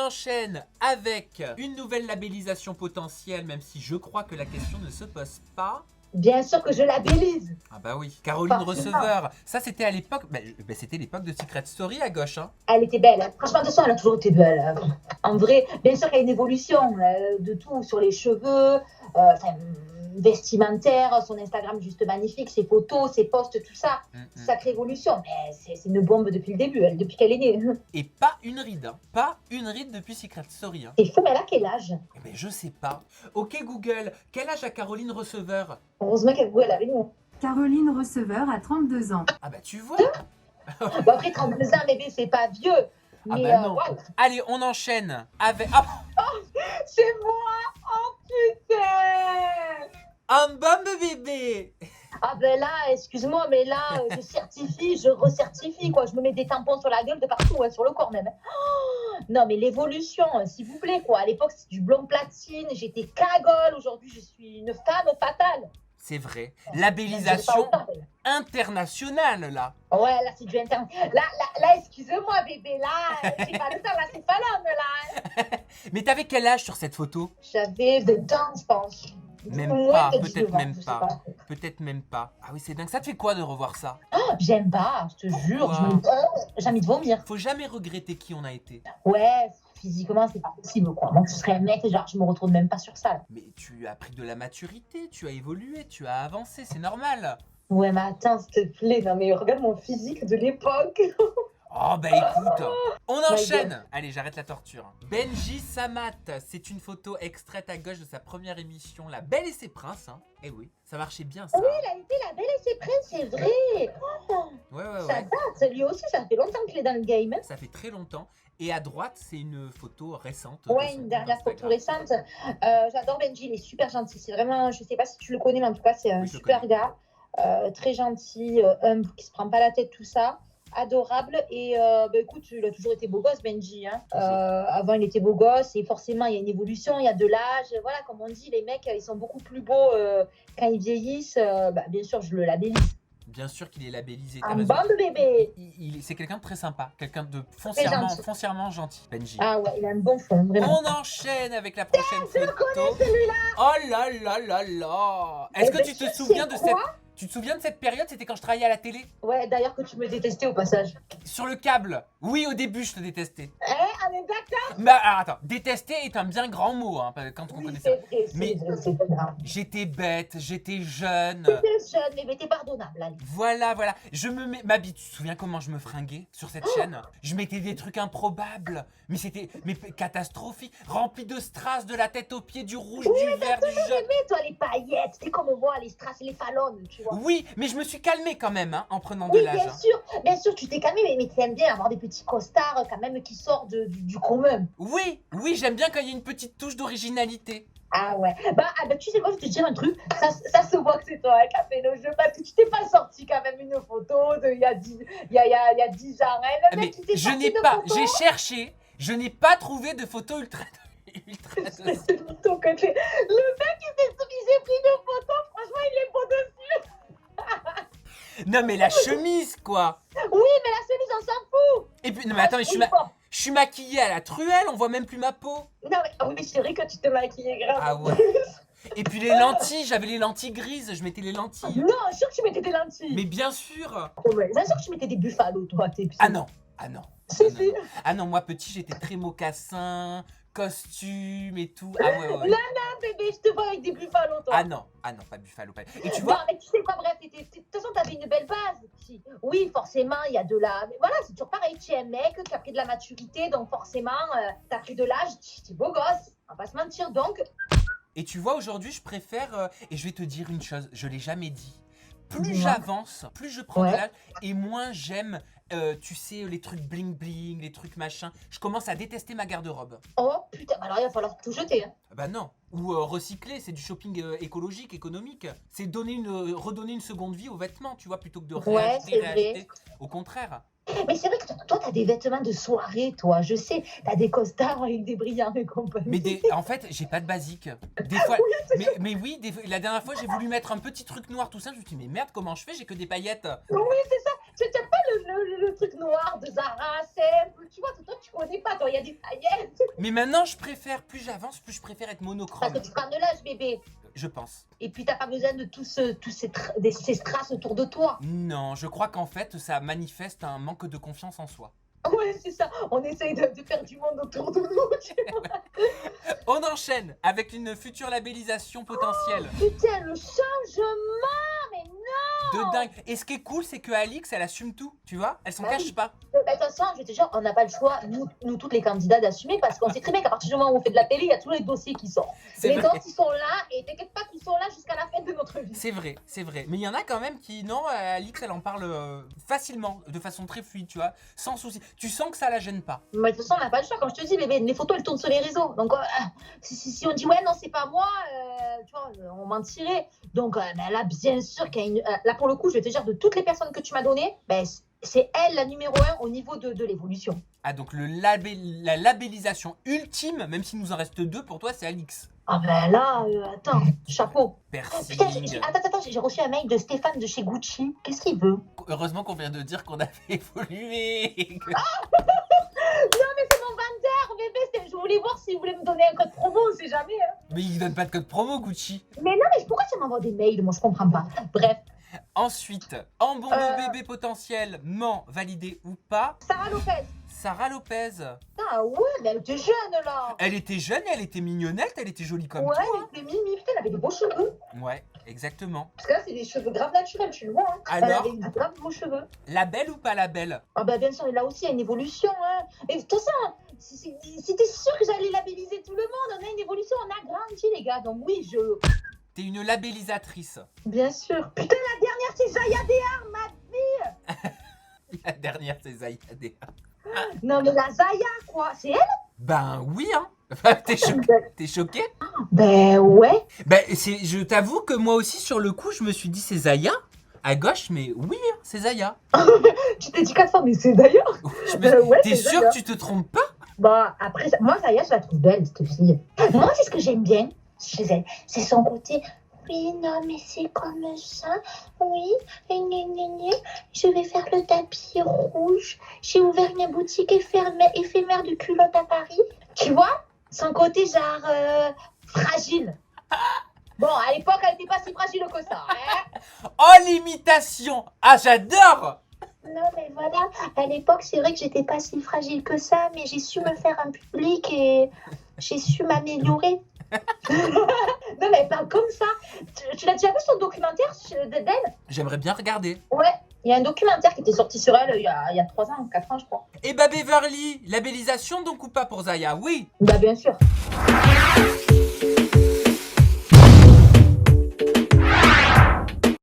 enchaîne avec une nouvelle labellisation potentielle, même si je crois que la question ne se pose pas. Bien sûr que je labellise. Ah bah oui, Caroline Forcément. Receveur. Ça, c'était à l'époque. C'était l'époque de Secret Story à gauche. Hein. Elle était belle. Franchement, de toute façon, elle a toujours été belle. En vrai, bien sûr qu'il y a une évolution de tout sur les cheveux, vestimentaire, son Instagram juste magnifique, ses photos, ses posts, tout ça. Sacrée évolution. Mais c'est une bombe depuis le début, depuis qu'elle est née. Et pas une ride. Hein. Pas une ride depuis Secret Story. Hein. C'est fou, mais elle a quel âge? Eh ben, je sais pas. Ok Google, quel âge a Caroline Receveur? Heureusement qu'elle voit la nous. Caroline Receveur a 32 ans. Ah bah tu vois. Bon, après, 32 ans, bébé, c'est pas vieux. Ah Mais bah non. waouh, Allez, on enchaîne avec c'est moi. Oh putain. un bombe bébé. Ah ben là, excuse-moi, mais là, je certifie, je recertifie, quoi. Je me mets des tampons sur la gueule de partout, hein, sur le corps même. Oh, non, mais l'évolution, s'il vous plaît, quoi. À l'époque, c'était du blond platine, j'étais cagole. Aujourd'hui, je suis une femme fatale. C'est vrai. Je Labellisation pas autant. internationale là. Ouais, là, c'est du interne. Là, excuse-moi, bébé, là, j'ai pas le temps, là, c'est pas l'homme, là. Mais t'avais quel âge sur cette photo? J'avais 20 ans, je pense. Même Moins pas, de peut-être 19 ans, même je sais pas. Peut-être même pas. Ah oui, c'est dingue. Ça te fait quoi de revoir ça? Oh, j'aime pas, je te jure. Pourquoi J'ai envie de vomir. Faut jamais regretter qui on a été. Ouais, physiquement, c'est pas possible, quoi. Moi, je serais un mec, genre, je me retrouve même pas sur ça. Mais tu as pris de la maturité, tu as évolué, tu as avancé, c'est normal. Ouais, mais attends, s'il te plaît, non, mais regarde mon physique de l'époque. Oh bah écoute, on My enchaîne. Allez, j'arrête la torture. Benji Samat, c'est une photo extraite à gauche de sa première émission, La Belle et ses Princes. Hein. Eh oui, ça marchait bien ça. Oui, il a été la belle et ses princes, c'est vrai. Oh, Ouais, ça date, lui aussi, ça fait longtemps qu'il est dans le game. Hein. Ça fait très longtemps. Et à droite, c'est une photo récente. Ouais, une dernière photo récente. J'adore Benji, il est super gentil. C'est vraiment, je sais pas si tu le connais, mais en tout cas, c'est un super gars. Très gentil, humble, qui se prend pas la tête, tout ça. Adorable. Et écoute, il a toujours été beau gosse, Benji. Hein. Avant, il était beau gosse. Et forcément, il y a une évolution, il y a de l'âge. Voilà, comme on dit, les mecs, ils sont beaucoup plus beaux quand ils vieillissent. Bien sûr, je le labellise. Bien sûr qu'il est labellisé. Un bande bébé. C'est quelqu'un de très sympa, quelqu'un de gentil. foncièrement gentil, Benji. Ah ouais, il a un bon fond, vraiment. On enchaîne avec la prochaine Je le photo. connais, celui-là. Oh là là là là. Est-ce que tu te souviens de cette... Tu te souviens de cette période? C'était quand je travaillais à la télé? Ouais, d'ailleurs que tu me détestais au passage. Sur le câble. Oui, au début, je te détestais. On est d'accord. Mais alors, attends, détester est un bien grand mot hein, quand on connaît ça. Mais c'est pas grave. j'étais bête, j'étais jeune. T'es jeune, mais t'es pardonnable, allez. Voilà. Je me mets... Mabi, tu te souviens comment je me fringuais sur cette chaîne? Je mettais des trucs improbables. Mais c'était catastrophique. Rempli de strass de la tête aux pieds, du rouge, du vert, du jaune. Mais toi, les paillettes, t'es comme moi, les strass, les fallonnes, tu vois. Oui, mais je me suis calmé quand même hein, en prenant de Oui, l'âge. bien sûr, tu t'es calmé, mais tu aimes bien avoir des petits costards quand même qui sortent du commun. Oui, j'aime bien quand il y a une petite touche d'originalité. Ah ouais. Tu sais quoi, je vais te dire un truc. Ça se voit que c'est toi qui as fait le jeu parce que tu t'es pas sorti quand même une photo il y a 10 ans. Hein. Mais je n'ai pas, j'ai cherché, je n'ai pas trouvé de photo ultra. Le mec, il s'est pris une photo, franchement, il est beau dessus. Non mais la chemise quoi. Oui, mais la chemise, on s'en fout. Et puis, non mais attends, mais je suis maquillée à la truelle, on voit même plus ma peau. Non mais oui, c'est vrai que tu te maquillais grave. Ah ouais. Et puis les lentilles, j'avais les lentilles grises, je mettais les lentilles. Non, je suis sûre que tu mettais des lentilles. Mais bien sûr. Ouais, bien sûr que tu mettais des buffalos, toi. Ah non. Si. Ah non, moi petit, j'étais très mocassin, costume et tout. Ah ouais. Non, bébé, je te vois avec des buffalos, toi. Ah non, pas buffalo. Et tu vois. Non, mais tu sais quoi, bref, de toute façon, t'avais une belle base. Oui, forcément, il y a de la. Mais voilà, c'est toujours pareil. Tu es un mec qui a pris de la maturité, donc forcément, t'as pris de l'âge, tu es beau gosse. On va pas se mentir, donc. Et tu vois, aujourd'hui, je préfère. Et je vais te dire une chose, je l'ai jamais dit. Plus j'avance, plus je prends de l'âge, et moins j'aime. Tu sais, les trucs bling bling, les trucs machin. Je commence à détester ma garde-robe. Oh putain, alors il va falloir tout jeter. Hein. Bah non. Ou recycler, c'est du shopping écologique, économique. C'est redonner une seconde vie aux vêtements, tu vois, plutôt que de réacheter. Au contraire. Mais c'est vrai que toi, t'as des vêtements de soirée, toi. Je sais, t'as des costards avec des brillants et compagnie. Mais en fait, j'ai pas de basique. Des fois, mais oui, la dernière fois, j'ai voulu mettre un petit truc noir, tout ça. Je me suis dit, mais merde, comment je fais? J'ai que des paillettes. Oui, c'est ça. Tu n'as pas le truc noir de Zara, simple. Tu vois, toi, tu connais pas, toi, il y a des paillettes. Mais maintenant, je préfère, plus j'avance, plus je préfère être Parce monochrome. que tu prends de l'âge, bébé. Je pense. Et puis, t'as pas besoin de tous ces strass autour de toi. Non, je crois qu'en fait, ça manifeste un manque de confiance en soi. Ouais, c'est ça. On essaye de faire du monde autour de nous. Tu vois. On enchaîne avec une future labellisation potentielle. Putain, le changement, mais non. De dingue. Et ce qui est cool, c'est que Alix, elle assume tout, tu vois. Elle s'en Bah cache oui. pas. De toute façon, je te jure, on n'a pas le choix, nous toutes les candidats, d'assumer parce qu'on sait très bien qu'à partir du moment où on fait de la télé, il y a tous les dossiers qui sortent. C'est Les vrai. gosses, ils sont là et t'inquiète pas qu'ils sont là jusqu'à la fin de notre vie. C'est vrai, c'est vrai. Mais il y en a quand même qui, non, Alix, elle en parle facilement, de façon très fluide, tu vois, sans souci. Tu sens que ça la gêne pas. Mais de toute façon, on n'a pas le choix. Comme je te dis, bébé, les photos, elles tournent sur les réseaux. Donc, si on dit, ouais, non, c'est pas moi, tu vois, on mentirait. Donc, ben là, bien sûr qu'il y a une. Là, pour le coup, je vais te dire, de toutes les personnes que tu m'as données, ben, c'est elle la numéro 1 au niveau de l'évolution. Ah, donc la labellisation ultime, même s'il nous en reste 2, pour toi, c'est Alix. Ah, ben là, attends, chapeau. Piercing. Putain, attends, j'ai reçu un mail de Stéphane de chez Gucci. Qu'est-ce qu'il veut? Heureusement qu'on vient de dire qu'on avait évolué. Non, mais c'est mon vendeur, bébé. Je voulais voir s'il voulait me donner un code promo, on sait jamais. Hein. Mais il donne pas de code promo, Gucci. Mais non, mais pourquoi tu m'envoies des mails? Moi, je comprends pas. Bref, Ensuite, en bon bébé potentiel, ment, validé ou pas, Sarah Lopez. Sarah Lopez. Ah ouais, mais elle était jeune là. Elle était jeune, elle était mignonnette, elle était jolie comme Ouais, tout. elle était mimi, putain, elle avait des beaux cheveux. Ouais, exactement. Parce que là, c'est des cheveux grave naturels, tu le vois. Hein. Elle Alors, avait des grave beaux cheveux. la belle ou pas la belle? Ah bah bien sûr, là aussi, il y a une évolution. Hein. Et de toute façon, si t'es sûr que j'allais labelliser tout le monde, on a une évolution, on a grandi, les gars. Donc oui, T'es une labellisatrice. Bien sûr. Putain, la dernière, c'est Zaya Dehar, ma... La dernière, c'est Zayadeh. Non, mais la Zaya, quoi. C'est elle? Ben oui, hein. T'es choqué? Ben ouais. Ben, je t'avoue que moi aussi, sur le coup, je me suis dit c'est Zaya. À gauche, mais oui, hein, c'est Zaya. Tu t'es dit 4 fois, mais c'est d'ailleurs. Ouais, T'es c'est sûr Zaya. que tu te trompes pas? Bah, après, moi, Zaya, je la trouve belle, cette fille. Moi, c'est ce que j'aime bien chez elle. C'est son côté. Oui, non, mais c'est comme ça. Oui, je vais faire le tapis rouge. J'ai ouvert une boutique éphémère de culottes à Paris. Tu vois, son côté genre fragile. Bon, à l'époque, elle n'était pas si fragile que ça. Hein. Oh, l'imitation! Ah, j'adore! Non, mais voilà, à l'époque, c'est vrai que j'étais pas si fragile que ça, mais j'ai su me faire un public et j'ai su m'améliorer. Non, mais elle parle comme ça. Tu l'as déjà vu son documentaire d'elle? J'aimerais bien regarder. Ouais, il y a un documentaire qui était sorti sur elle il y a 3 ans, 4 ans, je crois. Et bah, Beverly, labellisation donc ou pas pour Zaya? Oui! Bah, bien sûr.